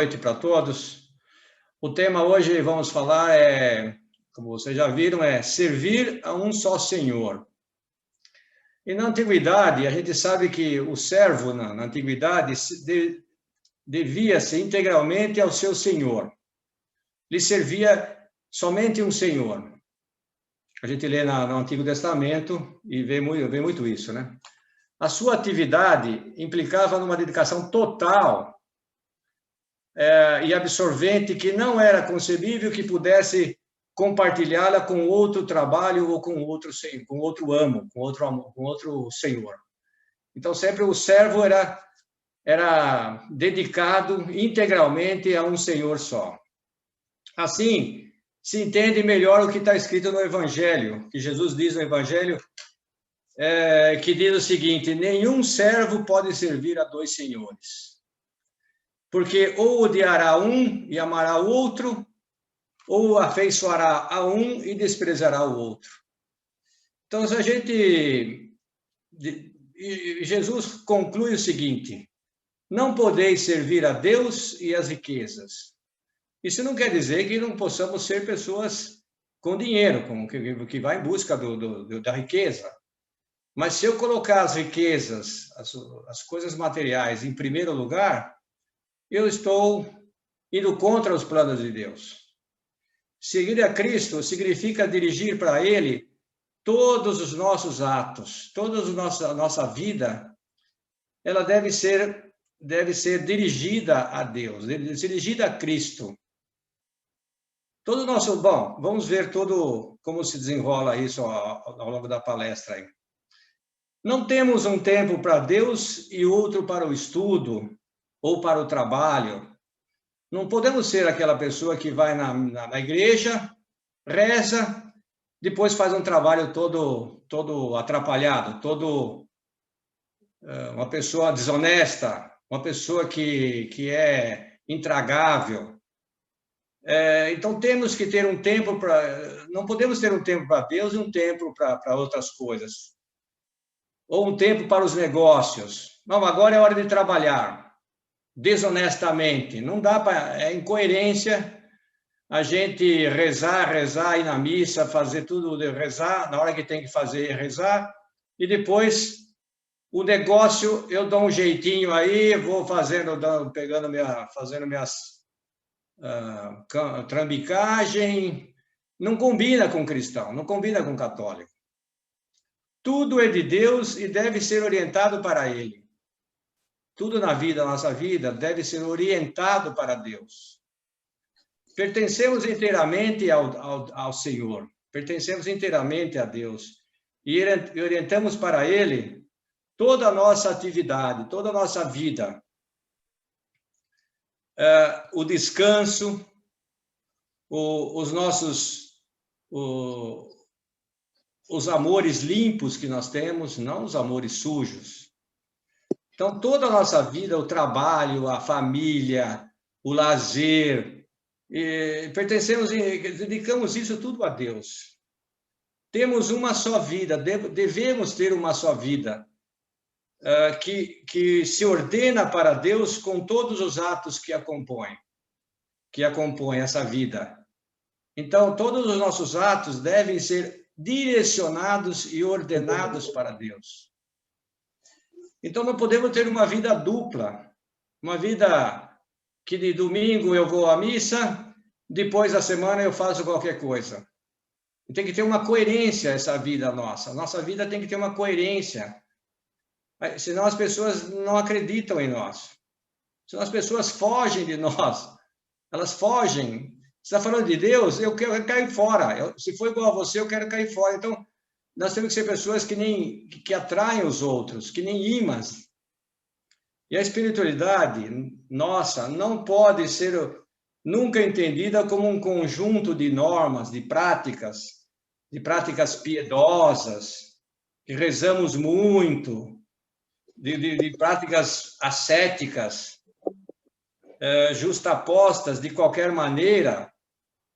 noite para todos. O tema hoje vamos falar como vocês já viram, servir a um só Senhor. E na antiguidade, a gente sabe que o servo na antiguidade devia-se integralmente ao seu Senhor. Lhe servia somente um Senhor. A gente lê no Antigo Testamento e vê muito isso, né? A sua atividade implicava numa dedicação total e absorvente que não era concebível que pudesse compartilhá-la com outro trabalho ou com outro amo, com outro senhor. Então, sempre o servo era dedicado integralmente a um senhor só. Assim, se entende melhor o que está escrito no Evangelho, que Jesus diz no Evangelho, que diz o seguinte: nenhum servo pode servir a dois senhores, porque ou odiará um e amará o outro, ou afeiçoará a um e desprezará o outro. Então, se a gente... Jesus conclui o seguinte: não podeis servir a Deus e as riquezas. Isso não quer dizer que não possamos ser pessoas com dinheiro, que vai em busca da riqueza. Mas se eu colocar as riquezas, as coisas materiais em primeiro lugar, eu estou indo contra os planos de Deus. Seguir a Cristo significa dirigir para Ele todos os nossos atos, toda a nossa vida, ela deve ser dirigida a Deus, dirigida a Cristo. Bom, vamos ver como se desenrola isso ao longo da palestra aí. Não temos um tempo para Deus e outro para o estudo ou para o trabalho. Não podemos ser aquela pessoa que vai na igreja, reza, depois faz um trabalho todo atrapalhado, uma pessoa desonesta, uma pessoa que é intragável. Então, temos que ter um tempo não podemos ter um tempo para Deus e um tempo para outras coisas. Ou um tempo para os negócios. Não, agora é hora de trabalhar. Desonestamente. Não dá para... É incoerência a gente rezar, ir na missa, fazer tudo, rezar, na hora que tem que fazer, rezar, e depois o negócio, eu dou um jeitinho aí, vou fazendo minhas trambicagem. Não combina com cristão, não combina com católico. Tudo é de Deus e deve ser orientado para Ele. Tudo na nossa vida, deve ser orientado para Deus. Pertencemos inteiramente ao Senhor, pertencemos inteiramente a Deus e orientamos para Ele toda a nossa atividade, toda a nossa vida. O descanso, os amores limpos que nós temos, não os amores sujos. Então, toda a nossa vida, o trabalho, a família, o lazer, dedicamos isso tudo a Deus. Temos uma só vida, devemos ter uma só vida, que se ordena para Deus com todos os atos que a compõem essa vida. Então, todos os nossos atos devem ser direcionados e ordenados para Deus. Então, não podemos ter uma vida dupla, uma vida que de domingo eu vou à missa, depois da semana eu faço qualquer coisa. Tem que ter uma coerência essa vida nossa. Nossa vida tem que ter uma coerência. Senão as pessoas não acreditam em nós. Senão as pessoas fogem de nós. Elas fogem. Você está falando de Deus? Eu quero cair fora. Se for igual a você, eu quero cair fora. Então, nós temos que ser pessoas que atraem os outros, que nem ímãs. E a espiritualidade nossa não pode ser nunca entendida como um conjunto de normas, de práticas piedosas, que rezamos muito, de práticas ascéticas, justapostas de qualquer maneira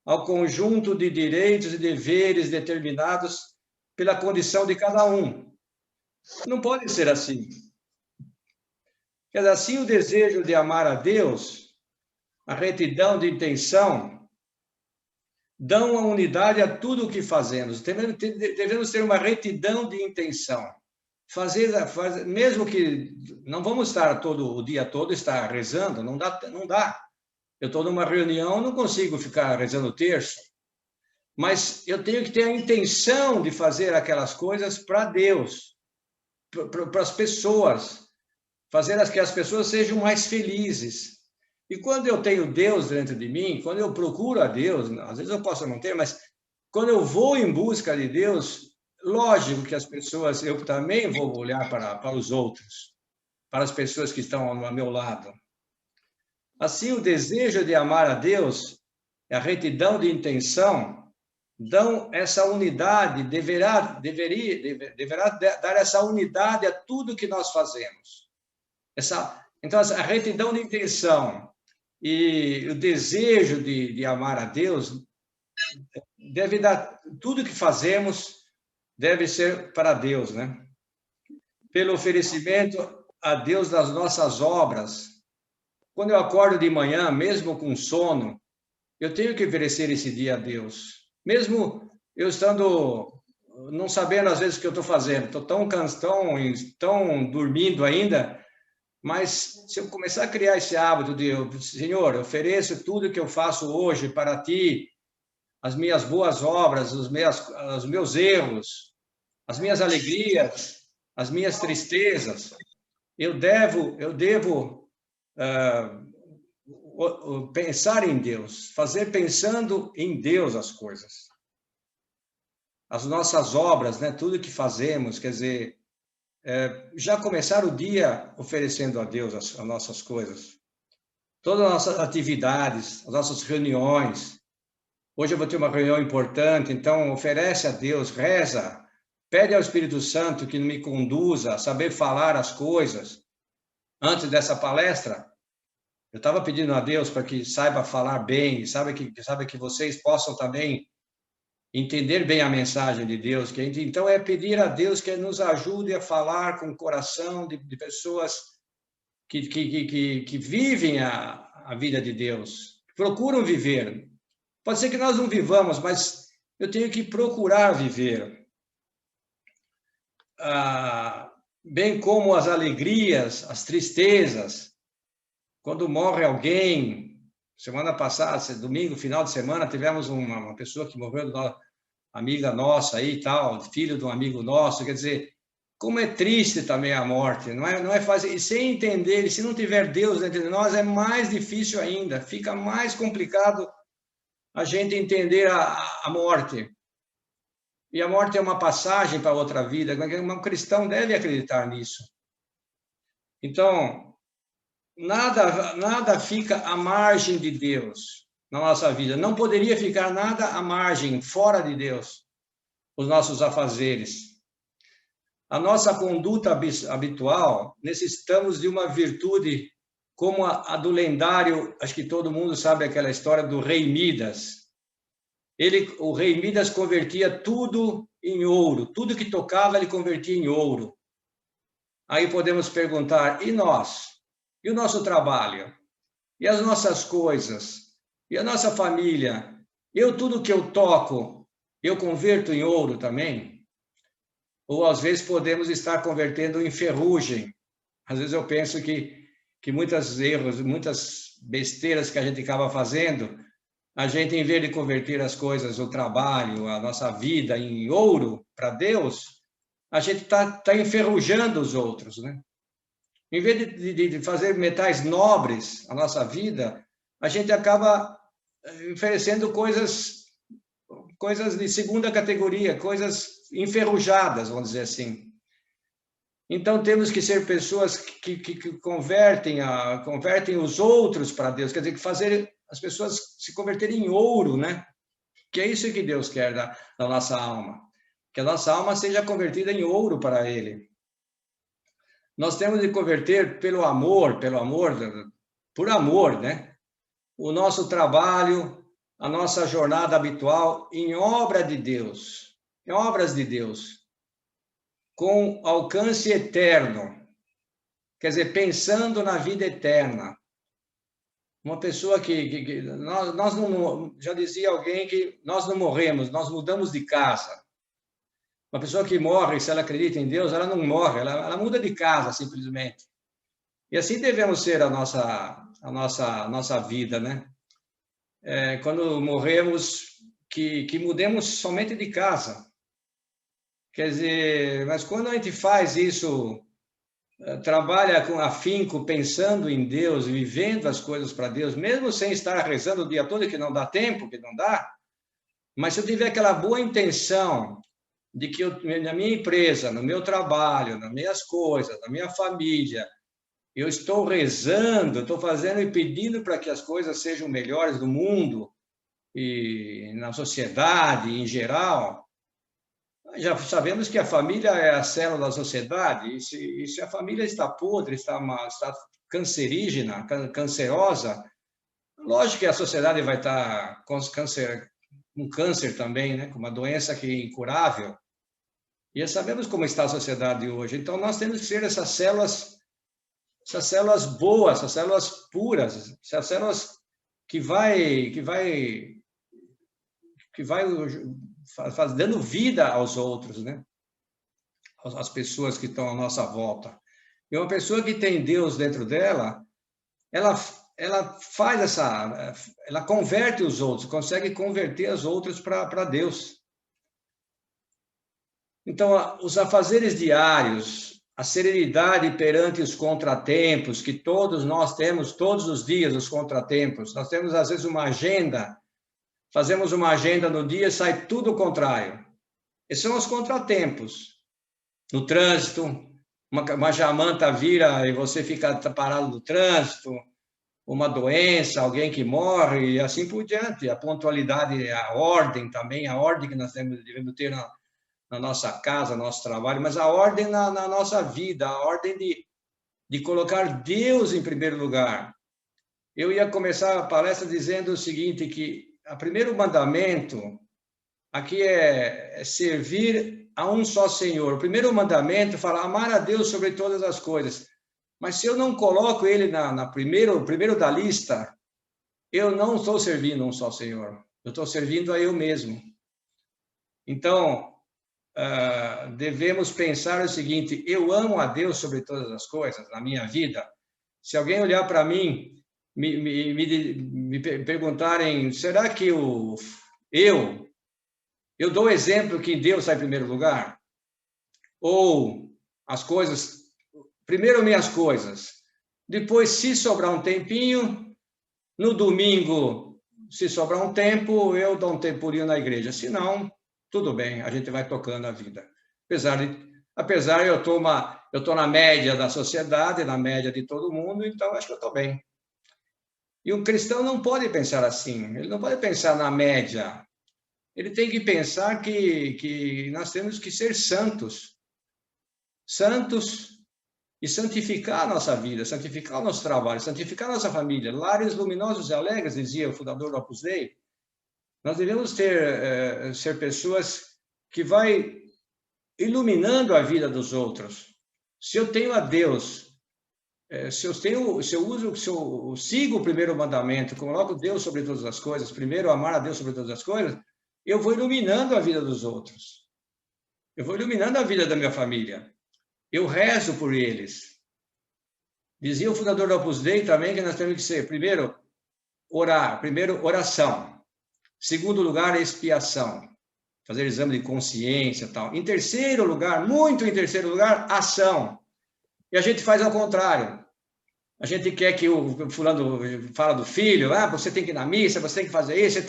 ao conjunto de direitos e deveres determinados pela condição de cada um. Não pode ser assim. Quer dizer, assim, o desejo de amar a Deus a retidão de intenção, dão a unidade a tudo o que fazemos. Devemos ter uma retidão de intenção. Mesmo que não vamos estar o dia todo estar rezando, não dá. Eu estou numa reunião, não consigo ficar rezando o terço, mas eu tenho que ter a intenção de fazer aquelas coisas para Deus, para as pessoas, fazer que as pessoas sejam mais felizes. E quando eu tenho Deus dentro de mim, quando eu procuro a Deus, às vezes eu posso não ter, mas quando eu vou em busca de Deus, lógico que as pessoas, eu também vou olhar para os outros, para as pessoas que estão ao meu lado. Assim, o desejo de amar a Deus, a retidão de intenção, dão essa unidade, deverá dar essa unidade a tudo que nós fazemos. Então, a retidão de intenção e o desejo de amar a Deus deve dar, tudo que fazemos deve ser para Deus, né? Pelo oferecimento a Deus das nossas obras. Quando eu acordo de manhã, mesmo com sono, eu tenho que oferecer esse dia a Deus. Mesmo eu estando, não sabendo às vezes o que eu estou fazendo, estou tão dormindo ainda, mas se eu começar a criar esse hábito de, Senhor, eu ofereço tudo que eu faço hoje para Ti, as minhas boas obras, os meus erros, as minhas alegrias, as minhas tristezas, eu devo pensar em Deus, fazer pensando em Deus as coisas. As nossas obras, né? Tudo que fazemos, quer dizer, já começar o dia oferecendo a Deus as nossas coisas. Todas as nossas atividades, as nossas reuniões. Hoje eu vou ter uma reunião importante, então oferece a Deus, reza, pede ao Espírito Santo que me conduza a saber falar as coisas. Antes dessa palestra, eu estava pedindo a Deus para que saiba falar bem, sabe que vocês possam também entender bem a mensagem de Deus. Então, é pedir a Deus que nos ajude a falar com o coração de pessoas que vivem a vida de Deus, procuram viver. Pode ser que nós não vivamos, mas eu tenho que procurar viver. Bem como as alegrias, as tristezas. Quando morre alguém, semana passada, domingo, final de semana, tivemos uma pessoa que morreu, amiga nossa aí e tal, filho de um amigo nosso, quer dizer, como é triste também a morte, não é fácil, e sem entender, e se não tiver Deus dentro de nós, é mais difícil ainda, fica mais complicado a gente entender a morte. E a morte é uma passagem para outra vida, um cristão deve acreditar nisso. Então, nada fica à margem de Deus na nossa vida. Não poderia ficar nada à margem, fora de Deus, os nossos afazeres. A nossa conduta habitual, necessitamos de uma virtude como a do lendário, acho que todo mundo sabe aquela história do rei Midas. O rei Midas convertia tudo em ouro, tudo que tocava ele convertia em ouro. Aí podemos perguntar, e nós? E o nosso trabalho? E as nossas coisas? E a nossa família? Tudo que eu toco, eu converto em ouro também? Ou às vezes podemos estar convertendo em ferrugem. Às vezes eu penso que muitos erros, muitas besteiras que a gente acaba fazendo, a gente, em vez de converter as coisas, o trabalho, a nossa vida em ouro para Deus, a gente está enferrujando os outros, né? Em vez de fazer metais nobres a nossa vida, a gente acaba oferecendo coisas de segunda categoria, coisas enferrujadas, vamos dizer assim. Então, temos que ser pessoas que convertem os outros para Deus, quer dizer, que fazer as pessoas se converterem em ouro, né? Que é isso que Deus quer da nossa alma, que a nossa alma seja convertida em ouro para Ele. Nós temos de converter por amor, né? O nosso trabalho, a nossa jornada habitual em obra de Deus, em obras de Deus, com alcance eterno, quer dizer, pensando na vida eterna. Uma pessoa que nós não, já dizia alguém que nós não morremos, nós mudamos de casa. Uma pessoa que morre, se ela acredita em Deus, ela não morre, ela muda de casa, simplesmente. E assim devemos ser a nossa vida, né? Quando morremos, que mudemos somente de casa. Quer dizer, mas quando a gente faz isso, trabalha com afinco, pensando em Deus, vivendo as coisas para Deus, mesmo sem estar rezando o dia todo, que não dá tempo, que não dá, mas se eu tiver aquela boa intenção de que na minha empresa, no meu trabalho, nas minhas coisas, na minha família, eu estou rezando, estou fazendo e pedindo para que as coisas sejam melhores no mundo e na sociedade em geral. Já sabemos que a família é a célula da sociedade, e se a família está podre, está cancerígena, cancerosa, lógico que a sociedade vai estar com câncer também, né? Com uma doença que é incurável. E sabemos como está a sociedade hoje. Então, nós temos que ser essas células boas, essas células puras, essas células que vai dando vida aos outros, né? Às pessoas que estão à nossa volta. E uma pessoa que tem Deus dentro dela, ela faz ela converte os outros, consegue converter as outras para Deus. Então, os afazeres diários, a serenidade perante os contratempos, que todos nós temos, todos os dias, os contratempos. Nós temos, às vezes, uma agenda, fazemos uma agenda no dia, sai tudo o contrário. Esses são os contratempos. No trânsito, uma jamanta vira e você fica parado no trânsito, uma doença, alguém que morre, e assim por diante. A pontualidade, a ordem também, a ordem que nós devemos ter na nossa casa, no nosso trabalho, mas a ordem na nossa vida, a ordem de colocar Deus em primeiro lugar. Eu ia começar a palestra dizendo o seguinte, que o primeiro mandamento aqui é servir a um só Senhor. O primeiro mandamento fala amar a Deus sobre todas as coisas. Mas se eu não coloco ele primeiro da lista, eu não estou servindo a um só Senhor. Eu estou servindo a eu mesmo. Então, devemos pensar o seguinte, eu amo a Deus sobre todas as coisas na minha vida. Se alguém olhar para mim, me perguntarem, será que eu dou exemplo que Deus está em primeiro lugar? Ou as coisas, primeiro minhas coisas, depois, se sobrar um tempinho, no domingo, se sobrar um tempo, eu dou um temporinho na igreja. Se não, tudo bem, a gente vai tocando a vida. Apesar eu estou na média da sociedade, na média de todo mundo, então acho que eu estou bem. E um cristão não pode pensar assim, ele não pode pensar na média. Ele tem que pensar que nós temos que ser santos. Santos e santificar a nossa vida, santificar o nosso trabalho, santificar a nossa família. Lares luminosos e alegres, dizia o fundador do Opus Dei. Nós devemos ser pessoas que vai iluminando a vida dos outros. Se eu tenho a Deus, se eu sigo o primeiro mandamento, coloco Deus sobre todas as coisas, primeiro amar a Deus sobre todas as coisas, eu vou iluminando a vida dos outros. Eu vou iluminando a vida da minha família. Eu rezo por eles. Dizia o fundador do Opus Dei também que nós temos que ser, primeiro, orar. Primeiro, oração. Segundo lugar, expiação. Fazer exame de consciência e tal. Em terceiro lugar, muito em terceiro lugar, ação. E a gente faz ao contrário. A gente quer que o fulano fala do filho, você tem que ir na missa, você tem que fazer isso,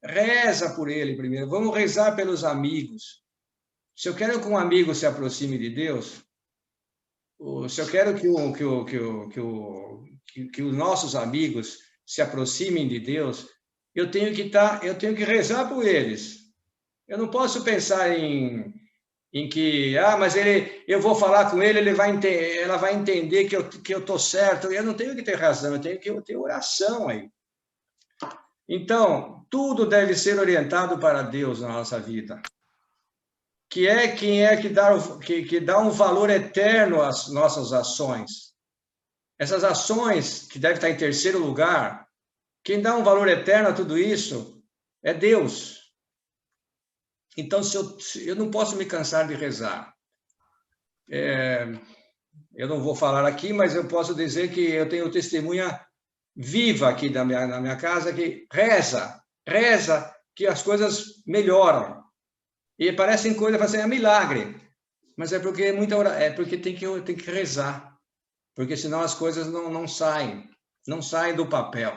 reza por ele primeiro. Vamos rezar pelos amigos. Se eu quero que um amigo se aproxime de Deus, se eu quero que os nossos amigos se aproximem de Deus, eu tenho que rezar por eles. Eu não posso pensar em que, mas eu vou falar com ele, ela vai entender que eu estou certo. Eu não tenho que ter razão, eu tenho que ter oração aí. Então, tudo deve ser orientado para Deus na nossa vida. Que é quem que dá um valor eterno às nossas ações. essas ações que devem estar em terceiro lugar, quem dá um valor eterno a tudo isso é Deus. Então, eu não posso me cansar de rezar. Eu não vou falar aqui, mas eu posso dizer que eu tenho testemunha viva aqui na minha casa que reza, que as coisas melhoram. E parecem coisas, assim, é milagre. Mas é porque é porque tem que rezar. Porque senão as coisas não saem do papel.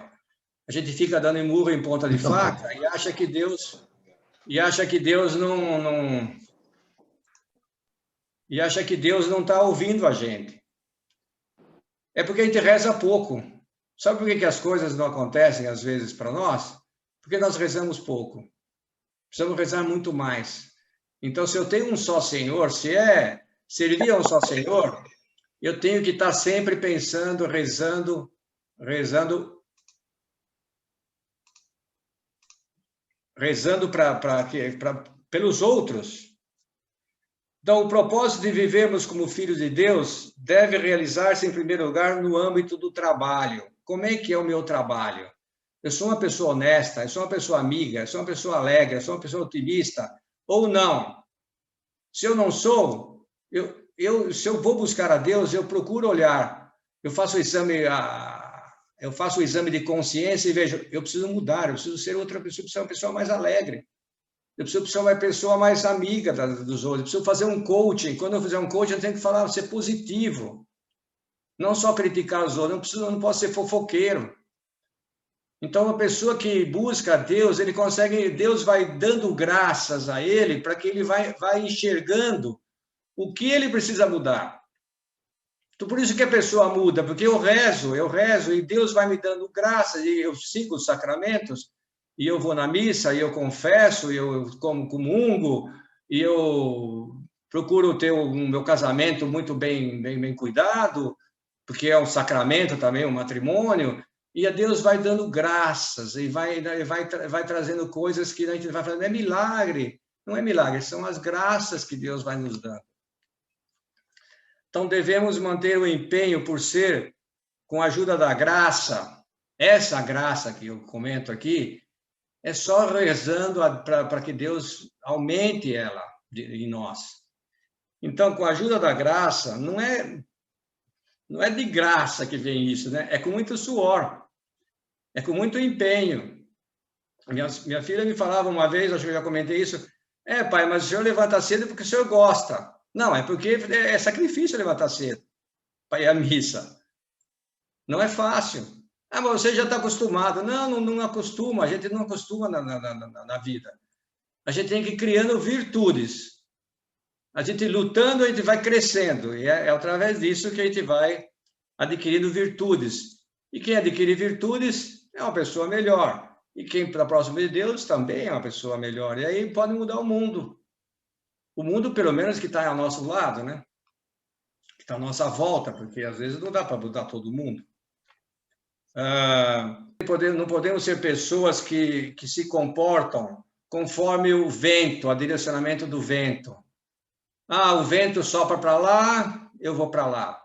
A gente fica dando murro em ponta de faca e acha que Deus não está ouvindo a gente. É porque a gente reza pouco. Sabe por que as coisas não acontecem às vezes para nós? Porque nós rezamos pouco. Precisamos rezar muito mais. Então, se eu tenho um só Senhor, servir a um só Senhor, eu tenho que estar sempre pensando, rezando pelos outros. Então, o propósito de vivermos como filhos de Deus deve realizar-se, em primeiro lugar, no âmbito do trabalho. Como é que é o meu trabalho? Eu sou uma pessoa honesta, eu sou uma pessoa amiga, eu sou uma pessoa alegre, eu sou uma pessoa otimista, ou não? Se eu não sou, se eu vou buscar a Deus, eu procuro olhar, eu faço o exame de consciência e vejo, eu preciso mudar, eu preciso ser outra pessoa, eu preciso ser uma pessoa mais alegre, eu preciso ser uma pessoa mais amiga dos outros, eu preciso fazer um coaching. Quando eu fizer um coaching, eu tenho que falar, ser positivo, não só criticar os outros, não posso ser fofoqueiro. Então, uma pessoa que busca a Deus, Deus vai dando graças a ele para que ele vai enxergando o que ele precisa mudar. Então, por isso que a pessoa muda, porque eu rezo e Deus vai me dando graças, e eu sigo os sacramentos, e eu vou na missa, e eu confesso, e eu comungo, e eu procuro ter o meu casamento muito bem cuidado, porque é um sacramento também, um matrimônio, e a Deus vai dando graças, e vai trazendo coisas que a gente vai falando, é milagre, não é milagre, são as graças que Deus vai nos dando. Então, devemos manter o empenho por ser, com a ajuda da graça, essa graça que eu comento aqui, é só rezando para que Deus aumente ela em nós. Então, com a ajuda da graça, não é de graça que vem isso, né? É com muito suor, é com muito empenho. Minha filha me falava uma vez, acho que eu já comentei isso, pai, mas o senhor levanta cedo porque o senhor gosta. Não, é porque é sacrifício levantar cedo para ir à missa. Não é fácil. Mas você já está acostumado. Não acostuma, a gente não acostuma na vida. A gente tem que ir criando virtudes. A gente lutando, a gente vai crescendo. E é através disso que a gente vai adquirindo virtudes. E quem adquire virtudes é uma pessoa melhor. E quem está próximo de Deus também é uma pessoa melhor. E aí pode mudar o mundo. O mundo, pelo menos, que está ao nosso lado, né? Que está à nossa volta, porque às vezes não dá para mudar todo mundo. Não podemos ser pessoas que se comportam conforme o vento, o direcionamento do vento. O vento sopra para lá, eu vou para lá.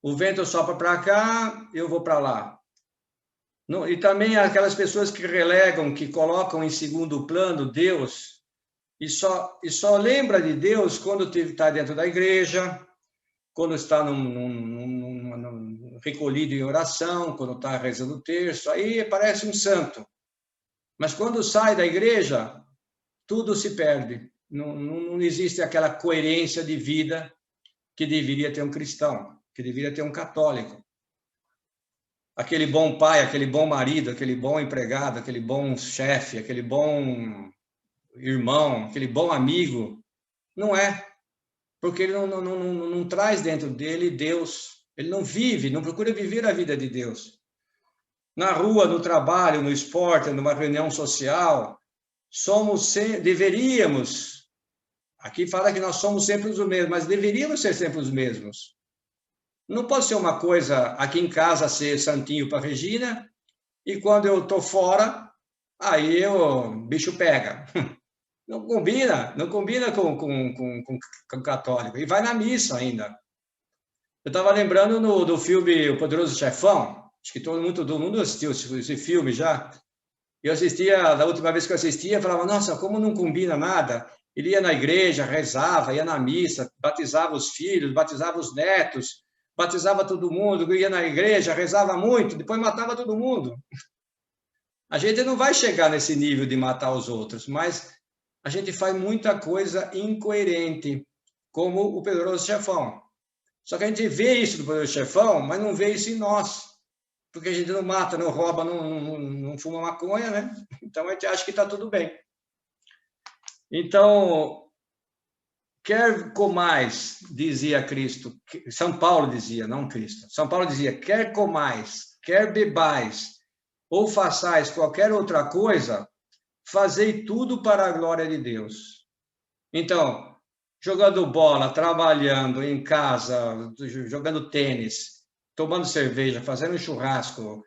O vento sopra para cá, eu vou para lá. E também aquelas pessoas que relegam, que colocam em segundo plano Deus, e só lembra de Deus quando está dentro da igreja, quando está recolhido em oração, quando está rezando o terço, aí parece um santo. Mas quando sai da igreja, tudo se perde. Não existe aquela coerência de vida que deveria ter um cristão, que deveria ter um católico. Aquele bom pai, aquele bom marido, aquele bom empregado, aquele bom chefe, aquele bom irmão, aquele bom amigo, não é. Porque ele não traz dentro dele Deus. Ele não vive, não procura viver a vida de Deus. Na rua, no trabalho, no esporte, numa reunião social, deveríamos, aqui fala que nós somos sempre os mesmos, mas deveríamos ser sempre os mesmos. Não pode ser uma coisa, aqui em casa, ser santinho para Regina, e quando eu estou fora, aí o bicho pega. Não combina com católico. E vai na missa ainda. Eu estava lembrando do filme O Poderoso Chefão, acho que todo mundo assistiu esse filme já. Eu assistia, da última vez que eu assistia, falava, nossa, como não combina nada. Ele ia na igreja, rezava, ia na missa, batizava os filhos, batizava os netos, batizava todo mundo, ia na igreja, rezava muito, depois matava todo mundo. A gente não vai chegar nesse nível de matar os outros, mas a gente faz muita coisa incoerente, como o Poderoso Chefão. Só que a gente vê isso do Poderoso Chefão, mas não vê isso em nós. Porque a gente não mata, não rouba, não fuma maconha, né? Então a gente acha que está tudo bem. Então, quer comais, dizia Cristo, São Paulo dizia, não Cristo. São Paulo dizia, quer comais, quer bebais, ou façais qualquer outra coisa, fazei tudo para a glória de Deus. Então, jogando bola, trabalhando em casa, jogando tênis, tomando cerveja, fazendo churrasco,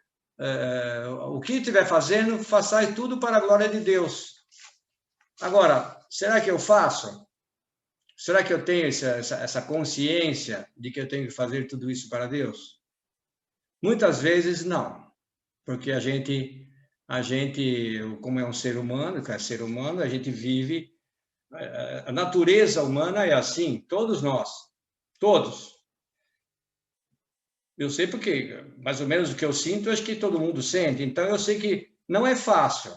o que estiver fazendo, façais tudo para a glória de Deus. Agora, será que eu faço? Será que eu tenho essa consciência de que eu tenho que fazer tudo isso para Deus? Muitas vezes não, porque a gente, como é um ser humano, a gente vive, a natureza humana é assim, todos nós, todos. Eu sei porque, mais ou menos o que eu sinto, acho que todo mundo sente. Então, eu sei que não é fácil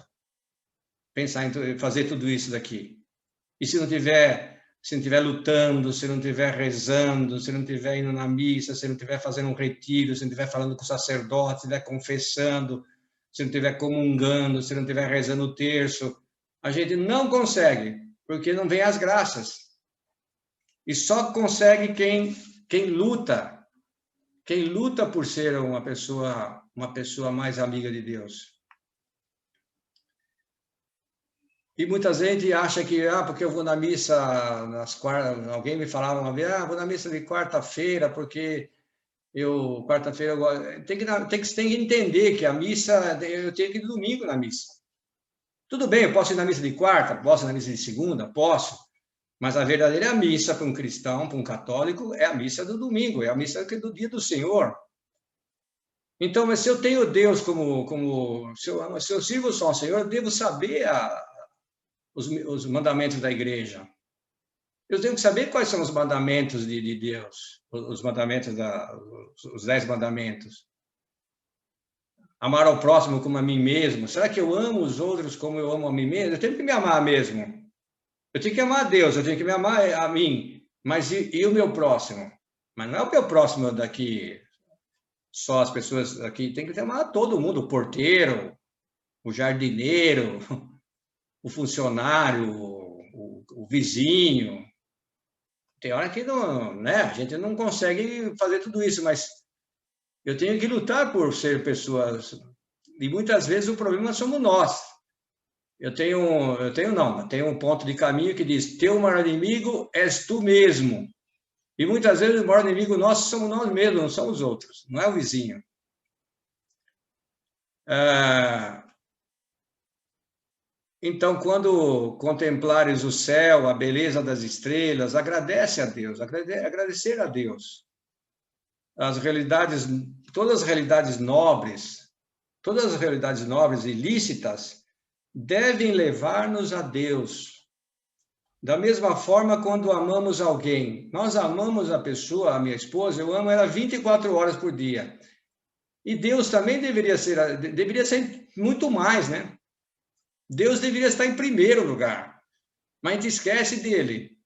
pensar em fazer tudo isso daqui. E se não tiver lutando, se não tiver rezando, se não tiver indo na missa, se não tiver fazendo um retiro, se não tiver falando com o sacerdote, se não tiver confessando, se não tiver comungando, se não tiver rezando o terço, a gente não consegue, porque não vem as graças. E só consegue quem luta. Quem luta por ser uma pessoa mais amiga de Deus. E muita gente acha que, porque eu vou na missa nas quartas, alguém me falava uma vez, vou na missa de quarta-feira, porque quarta-feira, tem que entender que a missa, eu tenho que ir domingo na missa. Tudo bem, eu posso ir na missa de quarta, posso ir na missa de segunda, posso, mas a verdadeira missa para um cristão, para um católico, é a missa do domingo, é a missa do dia do Senhor. Então, mas se eu tenho Deus se eu sirvo só ao Senhor, eu devo saber os mandamentos da igreja. Eu tenho que saber quais são os mandamentos de Deus, os mandamentos os 10 mandamentos. Amar ao próximo como a mim mesmo. Será que eu amo os outros como eu amo a mim mesmo? Eu tenho que me amar mesmo. Eu tenho que amar a Deus, eu tenho que me amar a mim. Mas e o meu próximo? Mas não é o meu próximo daqui, só as pessoas aqui. Tem que amar todo mundo, o porteiro, o jardineiro, o funcionário, o vizinho. Tem hora que não, né? A gente não consegue fazer tudo isso, mas eu tenho que lutar por ser pessoas. E muitas vezes o problema somos nós. Eu tenho um ponto de caminho que diz: teu maior inimigo és tu mesmo. E muitas vezes o maior inimigo nosso somos nós mesmos, não são os outros, não é o vizinho. Então, quando contemplares o céu, a beleza das estrelas, agradece a Deus, agradecer a Deus. Todas as realidades nobres e lícitas, devem levar-nos a Deus. Da mesma forma, quando amamos alguém, nós amamos a pessoa, a minha esposa, eu amo ela 24 horas por dia. E Deus também deveria ser muito mais, né? Deus deveria estar em primeiro lugar, mas a gente esquece dele.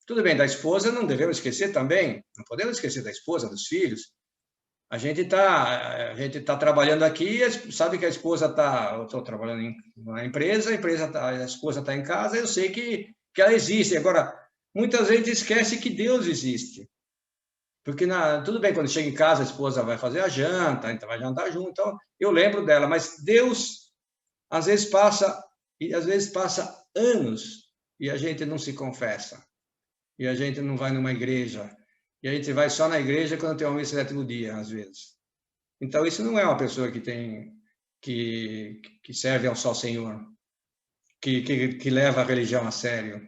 Tudo bem, da esposa não devemos esquecer também, não podemos esquecer da esposa, dos filhos. A gente tá trabalhando aqui, sabe que a esposa eu estou trabalhando na empresa, a esposa está em casa, eu sei que ela existe. Agora, muitas vezes esquece que Deus existe. Porque tudo bem, quando chega em casa, a esposa vai fazer a janta, a gente vai jantar junto, então eu lembro dela, mas Deus às vezes passa anos e a gente não se confessa. E a gente não vai numa igreja. E a gente vai só na igreja quando tem uma missa sétimo dia, às vezes. Então, isso não é uma pessoa que serve ao só Senhor, que leva a religião a sério.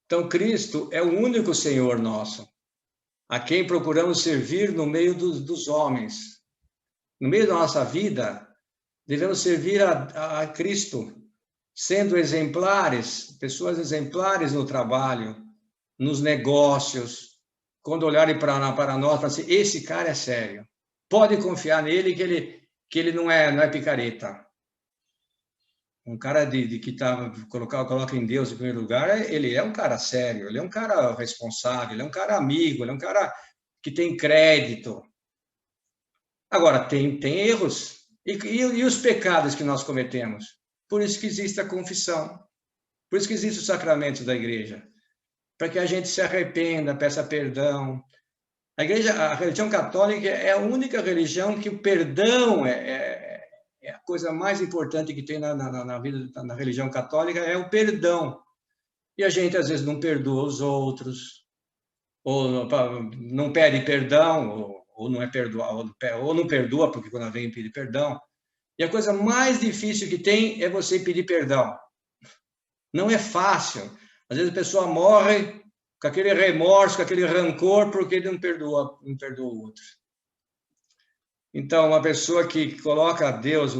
Então, Cristo é o único Senhor nosso. a quem procuramos servir no meio dos homens. No meio da nossa vida, devemos servir a Cristo, sendo exemplares, pessoas exemplares no trabalho, nos negócios, quando olharem para nós, para assim, esse cara é sério. Pode confiar nele que ele não é picareta. Um cara que coloca em Deus em primeiro lugar, ele é um cara sério, ele é um cara responsável, ele é um cara amigo, ele é um cara que tem crédito. Agora, tem erros. E os pecados que nós cometemos? Por isso que existe a confissão. Por isso que existe o sacramento da igreja. Para que a gente se arrependa, peça perdão. A religião católica é a única religião que o perdão é a coisa mais importante que tem na vida, na religião católica, é o perdão. E a gente, às vezes, não perdoa os outros, ou não pede perdão, ou não é perdoar, ou não perdoa, porque quando vem pedir perdão. E a coisa mais difícil que tem é você pedir perdão. Não é fácil. Às vezes a pessoa morre com aquele remorso, com aquele rancor, porque ele não perdoa o outro. Então, uma pessoa que coloca a Deus,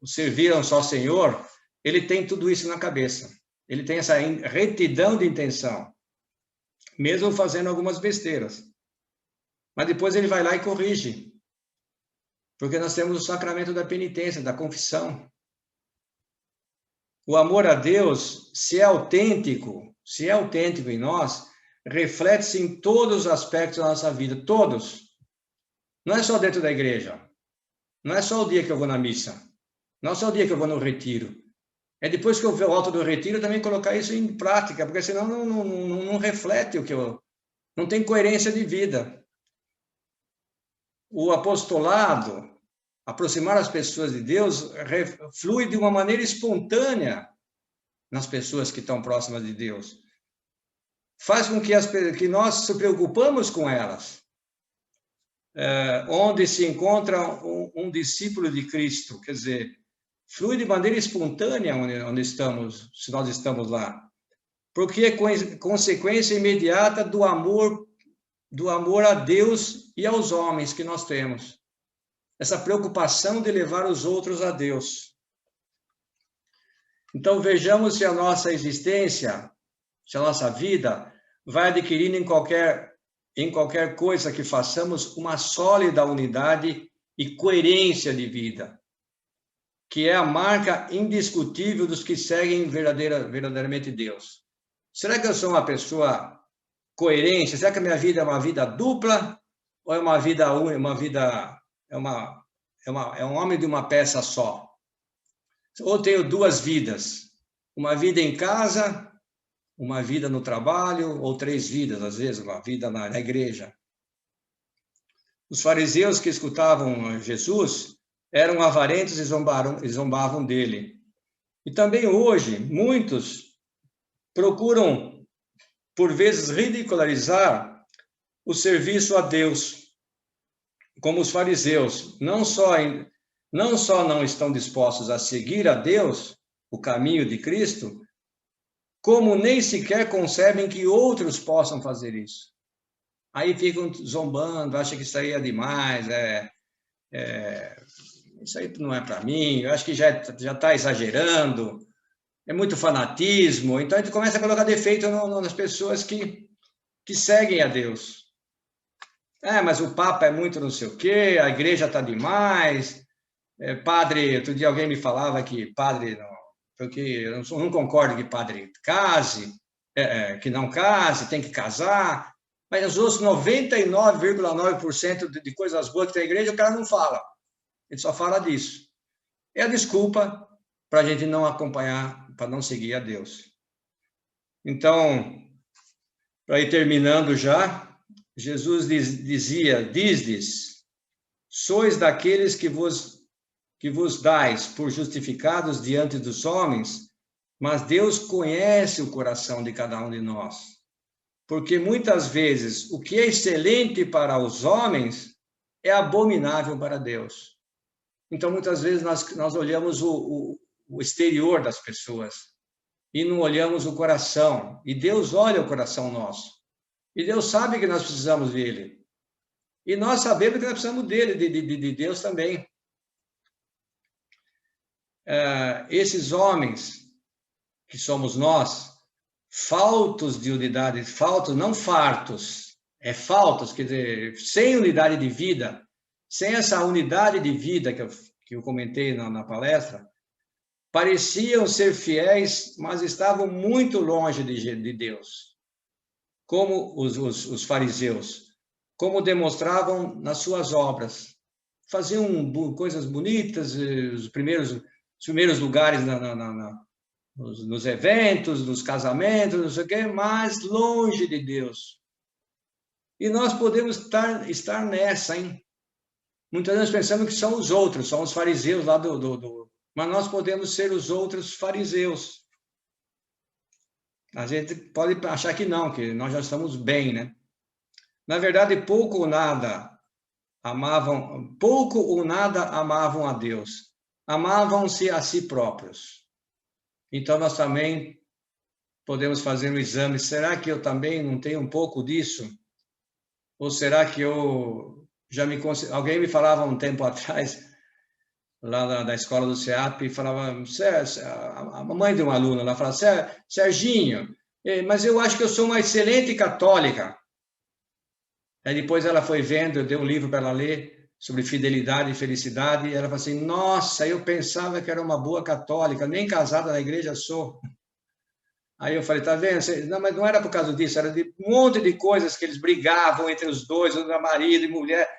servir a um só Senhor, ele tem tudo isso na cabeça. Ele tem essa retidão de intenção, mesmo fazendo algumas besteiras. Mas depois ele vai lá e corrige. Porque nós temos o sacramento da penitência, da confissão. O amor a Deus, se é autêntico em nós, reflete-se em todos os aspectos da nossa vida, todos. Não é só dentro da igreja. Não é só o dia que eu vou na missa. Não é só o dia que eu vou no retiro. É depois que eu volto do retiro também colocar isso em prática, porque senão não reflete o que eu... Não tem coerência de vida. O apostolado, aproximar as pessoas de Deus, flui de uma maneira espontânea nas pessoas que estão próximas de Deus. Faz com que nós se preocupamos com elas. Onde se encontra um discípulo de Cristo, quer dizer, flui de maneira espontânea onde estamos, se nós estamos lá. Porque é consequência imediata do amor a Deus e aos homens que nós temos. Essa preocupação de levar os outros a Deus. Então, vejamos se a nossa existência, se a nossa vida vai adquirindo em qualquer coisa que façamos uma sólida unidade e coerência de vida, que é a marca indiscutível dos que seguem verdadeiramente Deus. Será que eu sou uma pessoa coerente? Será que a minha vida é uma vida dupla ou é uma vida é um homem de uma peça só? Ou tenho duas vidas, uma vida em casa, uma vida no trabalho, ou três vidas, às vezes, uma vida na igreja. Os fariseus que escutavam Jesus eram avarentos e zombavam dele. E também hoje, muitos procuram, por vezes, ridicularizar o serviço a Deus, como os fariseus, não só não estão dispostos a seguir a Deus, o caminho de Cristo, como nem sequer concebem que outros possam fazer isso. Aí ficam zombando, acham que isso aí é demais, isso aí não é para mim, eu acho que já está exagerando, é muito fanatismo. Então a gente começa a colocar defeito nas pessoas que seguem a Deus. Mas o Papa é muito não sei o quê, a igreja está demais, padre, outro dia alguém me falava que padre, porque eu não concordo que padre case, que não case, tem que casar, mas os outros 99,9% de coisas boas que tem a igreja, o cara não fala, ele só fala disso. É a desculpa para a gente não acompanhar, para não seguir a Deus. Então, para ir terminando já, Jesus dizia, dizes, sois daqueles que vos dais por justificados diante dos homens, mas Deus conhece o coração de cada um de nós. Porque muitas vezes o que é excelente para os homens é abominável para Deus. Então, muitas vezes nós olhamos o exterior das pessoas e não olhamos o coração. E Deus olha o coração nosso. E Deus sabe que nós precisamos dele. E nós sabemos que nós precisamos dele, de Deus também. Esses homens, que somos nós, faltos de unidade, faltos, não fartos, faltos, quer dizer, sem unidade de vida, sem essa unidade de vida que eu comentei na palestra, pareciam ser fiéis, mas estavam muito longe de Deus, como os fariseus, como demonstravam nas suas obras. Faziam coisas bonitas, os primeiros lugares nos eventos, nos casamentos, não sei o quê, mas longe de Deus. E nós podemos estar nessa, hein? Muitas vezes pensamos que são os outros, são os fariseus lá mas nós podemos ser os outros fariseus. A gente pode achar que não, que nós já estamos bem, né? Na verdade, pouco ou nada amavam a Deus. Amavam-se a si próprios. Então, nós também podemos fazer um exame. Será que eu também não tenho um pouco disso? Ou será que eu já me... Alguém me falava um tempo atrás, lá da escola do SEAP, falava, a mãe de uma aluna, ela falava, Serginho, mas eu acho que eu sou uma excelente católica. Aí depois ela foi vendo, eu dei um livro para ela ler sobre fidelidade e felicidade, e ela falou assim, nossa, eu pensava que era uma boa católica, nem casada na igreja sou. Aí eu falei, tá vendo? Não, mas não era por causa disso, era de um monte de coisas que eles brigavam entre os dois, marido e mulher,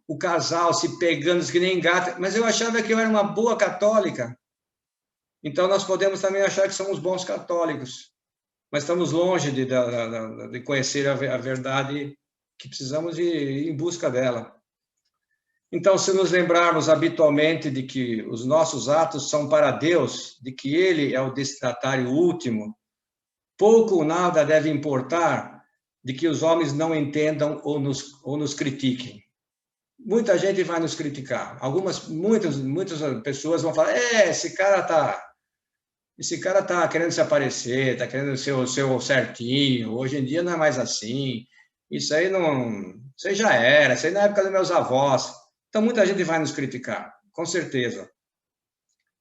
o casal se pegando que nem gato, mas eu achava que eu era uma boa católica. Então nós podemos também achar que somos bons católicos, mas estamos longe de conhecer a verdade, que precisamos ir em busca dela. Então, se nos lembrarmos habitualmente de que os nossos atos são para Deus, de que Ele é o destinatário último, pouco ou nada deve importar de que os homens não entendam ou nos critiquem. Muita gente vai nos criticar. Muitas pessoas vão falar: esse cara tá querendo se aparecer, tá querendo ser o seu certinho. Hoje em dia não é mais assim. Isso aí já era. Isso aí na época dos meus avós. Então muita gente vai nos criticar, com certeza.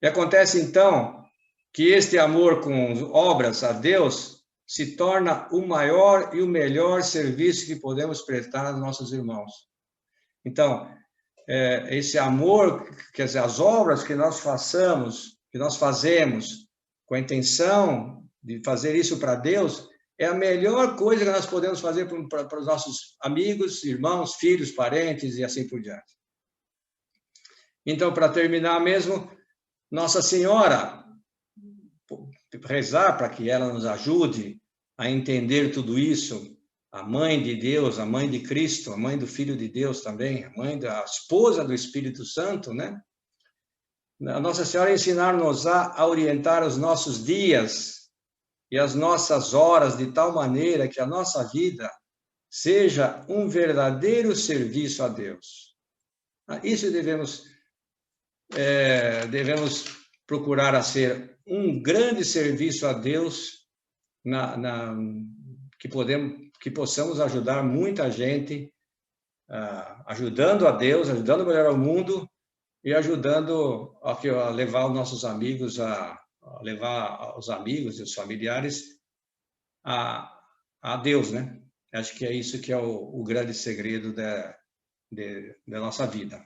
E acontece então que este amor com obras a Deus se torna o maior e o melhor serviço que podemos prestar aos nossos irmãos. Então, esse amor, quer dizer, as obras que nós fazemos com a intenção de fazer isso para Deus, é a melhor coisa que nós podemos fazer para os nossos amigos, irmãos, filhos, parentes e assim por diante. Então, para terminar mesmo, Nossa Senhora, rezar para que ela nos ajude a entender tudo isso, a mãe de Deus, a mãe de Cristo, a mãe do Filho de Deus também, a esposa do Espírito Santo, né? A Nossa Senhora ensinar-nos a orientar os nossos dias e as nossas horas de tal maneira que a nossa vida seja um verdadeiro serviço a Deus. Isso devemos procurar a ser um grande serviço a Deus, que possamos ajudar muita gente, ajudando a Deus, ajudando a melhorar o mundo e ajudando a levar os nossos amigos, a levar os amigos e os familiares a Deus, né? Acho que é isso que é o grande segredo da nossa vida.